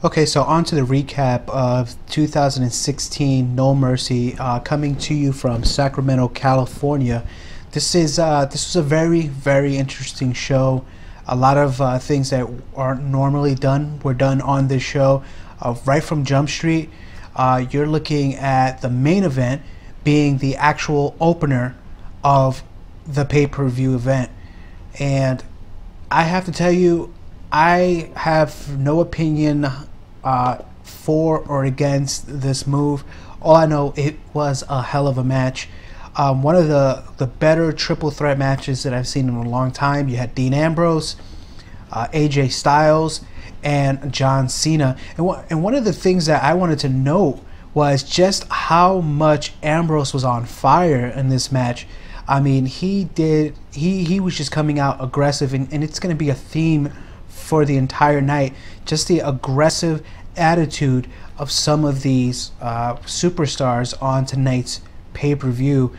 Okay, so on to the recap of 2016 No Mercy, coming to you from Sacramento, California. This was a very interesting show. A lot of things that aren't normally done were done on this show. Right from Jump Street, you're looking at the main event being the actual opener of the pay-per-view event, and I have to tell you, I have no opinion for or against this move. All I know, it was a hell of a match. One of the better triple threat matches that I've seen in a long time. You had Dean Ambrose, AJ Styles, and John Cena. And one of the things that I wanted to note was just how much Ambrose was on fire in this match. I mean, he was just coming out aggressive, and it's going to be a theme for the entire night. Just the aggressive attitude of some of these superstars on tonight's pay-per-view.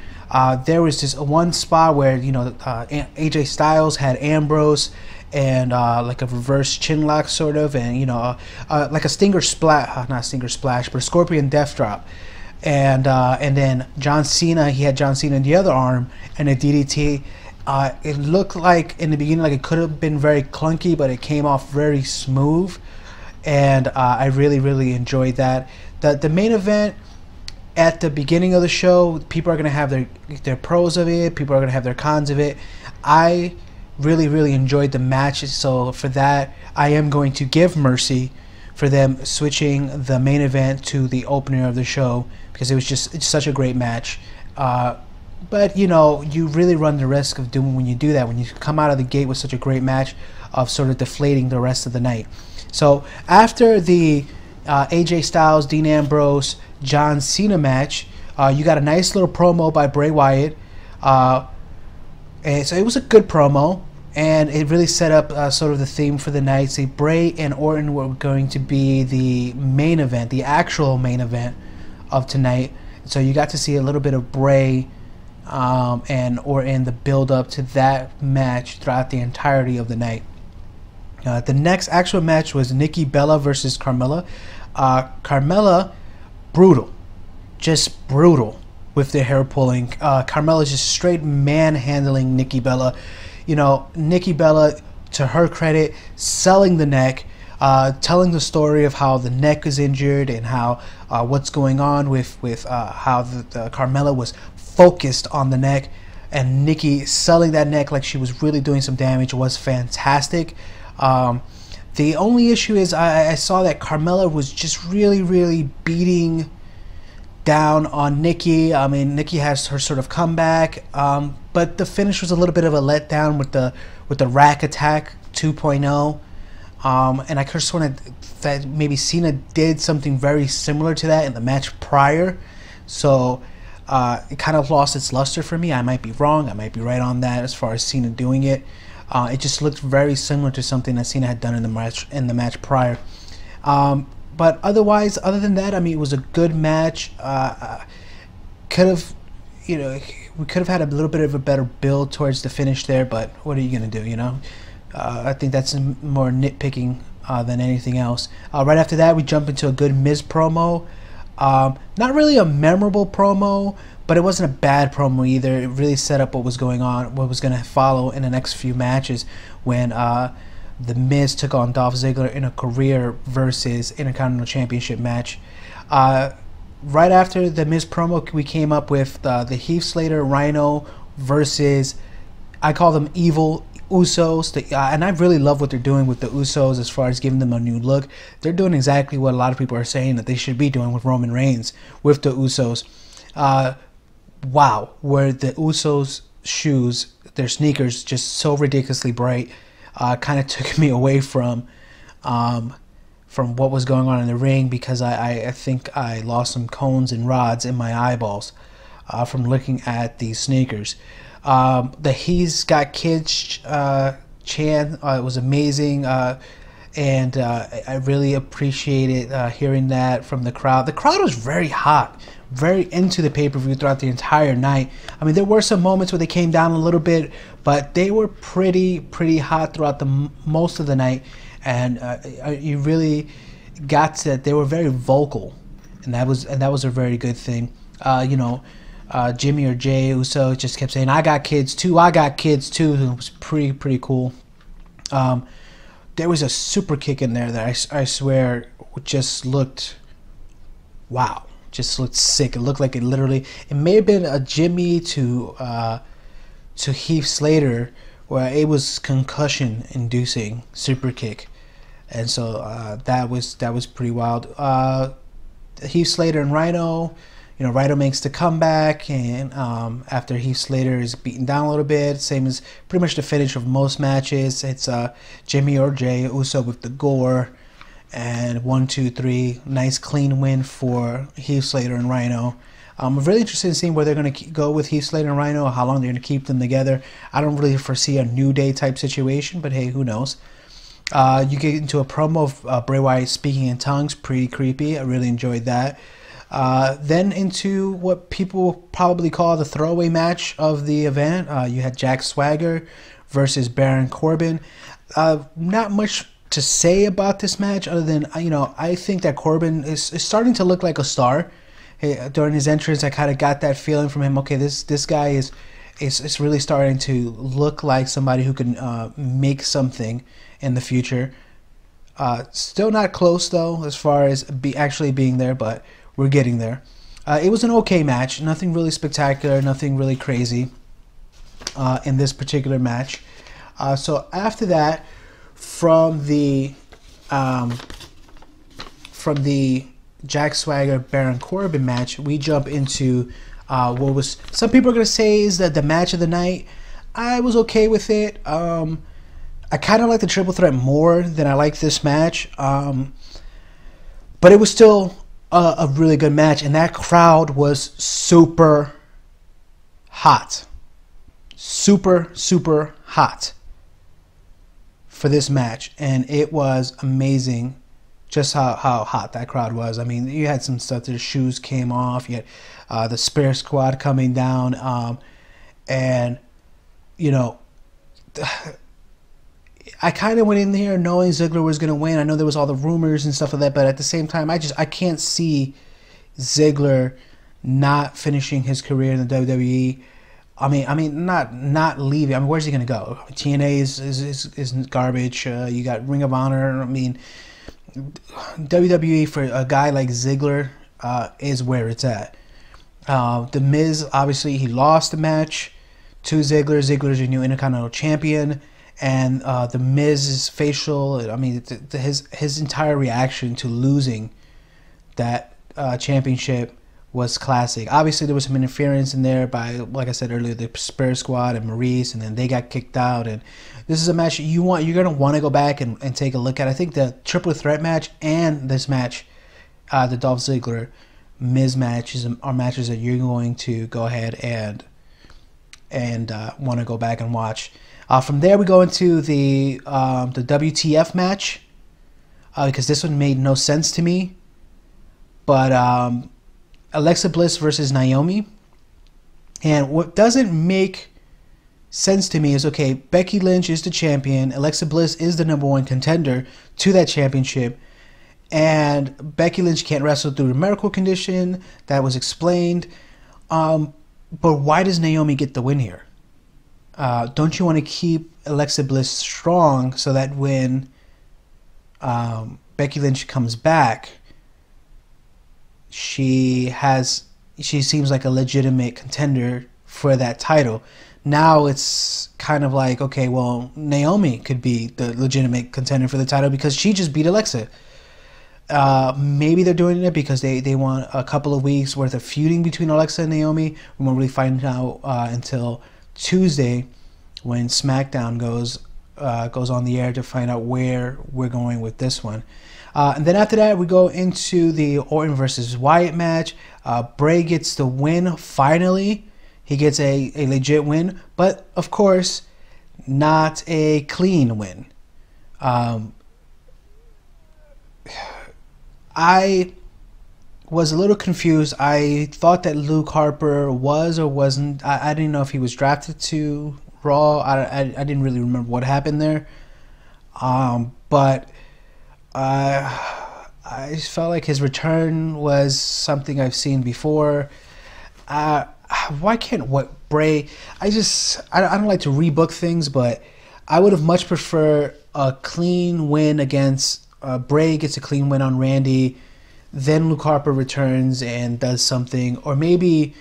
There was just one spot where, you know, AJ Styles had Ambrose and like a reverse chin lock sort of, and, you know, like a stinger splash, not stinger splash, but a scorpion death drop. And then John Cena, he had John Cena in the other arm and a DDT. It looked like in the beginning like it could have been very clunky, but it came off very smooth, and I really enjoyed that. The main event, at the beginning of the show, people are going to have their pros of it, people are going to have their cons of it. I really enjoyed the matches, so for that I am going to give mercy for them switching the main event to the opener of the show, because it's such a great match. But, you know, you really run the risk of doing, when you do that, when you come out of the gate with such a great match, of sort of deflating the rest of the night. So after the AJ Styles, Dean Ambrose, John Cena match, you got a nice little promo by Bray Wyatt. And so it was a good promo, and it really set up sort of the theme for the night. See, Bray and Orton were going to be the main event, the actual main event of tonight. So you got to see a little bit of Bray or in the build up to that match throughout the entirety of the night. The next actual match was Nikki Bella versus Carmella. Carmella, brutal, just brutal with their hair pulling. Carmella just straight manhandling Nikki Bella. You know, Nikki Bella, to her credit, selling the neck, telling the story of how the neck is injured and how what's going on with how the Carmella was focused on the neck, and Nikki selling that neck like she was really doing some damage was fantastic. The only issue is I saw that Carmella was just really beating down on Nikki. I mean, Nikki has her sort of comeback, but the finish was a little bit of a letdown with the rack attack 2.0. And I just wanted that maybe Cena did something very similar to that in the match prior, so it kind of lost its luster for me. I might be wrong, I might be right on that as far as Cena doing it. It just looked very similar to something that Cena had done in the match prior. But otherwise, other than that, I mean, it was a good match. Could have, you know, we could have had a little bit of a better build towards the finish there, but what are you gonna do, you know? I think that's more nitpicking than anything else. Right after that, we jump into a good Miz promo. Not really a memorable promo, but it wasn't a bad promo either. It really set up what was going on, what was going to follow in the next few matches when the Miz took on Dolph Ziggler in a career versus Intercontinental Championship match. Right after the Miz promo, we came up with the Heath Slater Rhino versus, I call them evil Usos, and I really love what they're doing with the Usos as far as giving them a new look. They're doing exactly what a lot of people are saying that they should be doing with Roman Reigns with the Usos. Wow, were the Usos' shoes, their sneakers, just so ridiculously bright. Kind of took me away from what was going on in the ring, because I think I lost some cones and rods in my eyeballs from looking at these sneakers. The He's Got Kids chant was amazing, and I really appreciated hearing that from the crowd. The crowd was very hot, very into the pay-per-view throughout the entire night. I mean, there were some moments where they came down a little bit, but they were pretty hot throughout the most of the night, and you really they were very vocal, and that was a very good thing. Jimmy or Jay Uso just kept saying, "I got kids too. I got kids too." It was pretty cool. There was a super kick in there that I swear just looked, wow, just looked sick. It looked like it may have been a Jimmy to Heath Slater, where it was concussion inducing super kick, and so that was pretty wild. Heath Slater and Rhino. Rhino makes the comeback, and after Heath Slater is beaten down a little bit, same as pretty much the finish of most matches. It's Jimmy or Jay Uso with the gore, and 1, 2, 3, nice clean win for Heath Slater and Rhino. I'm really interested in seeing where they're going to go with Heath Slater and Rhino, how long they're going to keep them together. I don't really foresee a New Day type situation, but hey, who knows? You get into a promo of Bray Wyatt speaking in tongues, pretty creepy. I really enjoyed that. Then into what people probably call the throwaway match of the event. You had Jack Swagger versus Baron Corbin. Not much to say about this match other than, I think that Corbin is starting to look like a star. Hey, during his entrance, I kind of got that feeling from him. Okay, this guy is really starting to look like somebody who can make something in the future. Still not close though, as far as actually being there, but we're getting there. It was an okay match. Nothing really spectacular. Nothing really crazy in this particular match. So after that, from the Jack Swagger Baron Corbin match, we jump into what was some people are gonna say is that the match of the night. I was okay with it. I kind of like the triple threat more than I like this match, but it was still a really good match, and that crowd was super hot, super hot for this match, and it was amazing just how hot that crowd was. I mean, you had some stuff, their shoes came off, you had the Spear Squad coming down, and I kind of went in here knowing Ziggler was going to win. I know there was all the rumors and stuff like that, but at the same time, I can't see Ziggler not finishing his career in the WWE. I mean, not leaving. I mean, where's he going to go? TNA is garbage. You got Ring of Honor. I mean, WWE for a guy like Ziggler is where it's at. The Miz, obviously, he lost the match to Ziggler. Ziggler's your new Intercontinental Champion. And the Miz's facial, I mean, his entire reaction to losing that championship was classic. Obviously, there was some interference in there by, like I said earlier, the Spear Squad and Maurice, and then they got kicked out. And this is a match you're gonna want to go back and take a look at. I think the triple threat match and this match, the Dolph Ziggler Miz matches, are matches that you're going to go ahead and want to go back and watch. From there, we go into the WTF match because this one made no sense to me. But Alexa Bliss versus Naomi, and what doesn't make sense to me is, okay, Becky Lynch is the champion, Alexa Bliss is the #1 contender to that championship, and Becky Lynch can't wrestle through a medical condition that was explained. But why does Naomi get the win here? Don't you want to keep Alexa Bliss strong so that when Becky Lynch comes back, she seems like a legitimate contender for that title? Now it's kind of like, okay, well, Naomi could be the legitimate contender for the title because she just beat Alexa. Maybe they're doing it because they want a couple of weeks worth of feuding between Alexa and Naomi. We won't really find out until Tuesday when SmackDown goes on the air to find out where we're going with this one. And then after that, we go into the Orton versus Wyatt match. Bray gets the win finally. He gets a legit win, but of course, not a clean win. I was a little confused. I thought that Luke Harper was or wasn't. I didn't know if he was drafted to Raw. I didn't really remember what happened there. But I I just felt like his return was something I've seen before. Why can't Bray? I don't like to rebook things, but I would have much preferred a clean win against Bray gets a clean win on Randy, then Luke Harper returns and does something, or maybe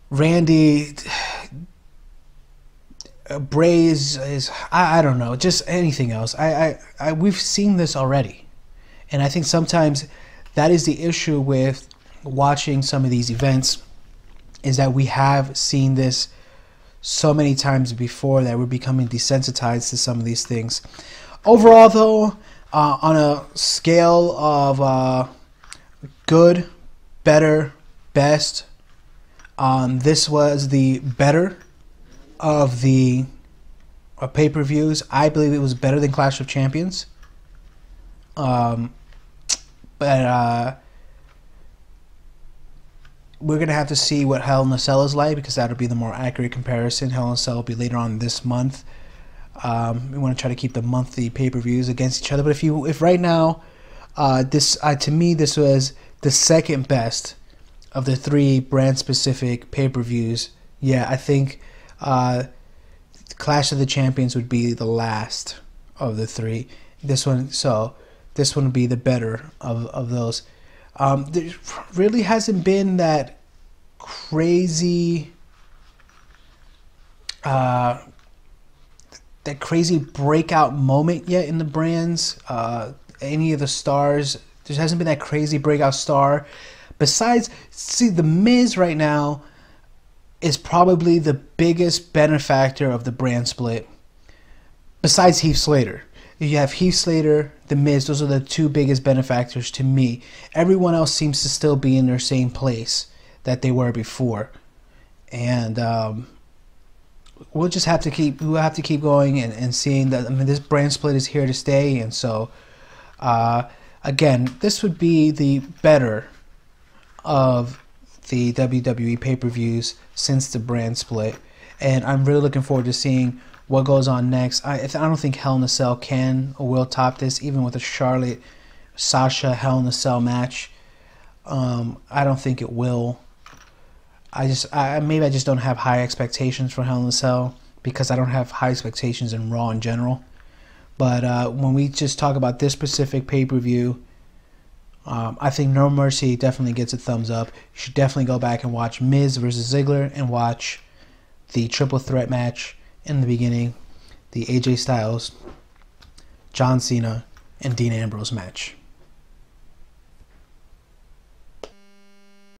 Randy. Bray is I don't know, just anything else. We've seen this already, and I think sometimes that is the issue with watching some of these events, is that we have seen this so many times before that we're becoming desensitized to some of these things. Overall, though, on a scale of good, better, best, this was the better of the pay-per-views. I believe it was better than Clash of Champions. But we're going to have to see what Hell in a Cell is like, because that'll be the more accurate comparison. Hell in a Cell will be later on this month. We want to try to keep the monthly pay-per-views against each other. But if right now, to me, this was the second best of the 3 brand-specific pay-per-views. Yeah, I think Clash of the Champions would be the last of the 3. This one would be the better of those. There really hasn't been that crazy breakout moment yet in the brands. Any of the stars, there hasn't been that crazy breakout star. Besides, see, The Miz right now is probably the biggest benefactor of the brand split, besides Heath Slater. You have Heath Slater, The Miz, those are the 2 biggest benefactors to me. Everyone else seems to still be in their same place that they were before. And we'll just have to keep going and seeing that. I mean, this brand split is here to stay, and so again, this would be the better of the WWE pay-per-views since the brand split, and I'm really looking forward to seeing what goes on next. I don't think Hell in a Cell can or will top this, even with a Charlotte Sasha Hell in a Cell match. I don't think it will. Maybe I just don't have high expectations for Hell in a Cell, because I don't have high expectations in Raw in general. But when we just talk about this specific pay-per-view, I think No Mercy definitely gets a thumbs up. You should definitely go back and watch Miz versus Ziggler, and watch the triple threat match in the beginning, the AJ Styles, John Cena, and Dean Ambrose match.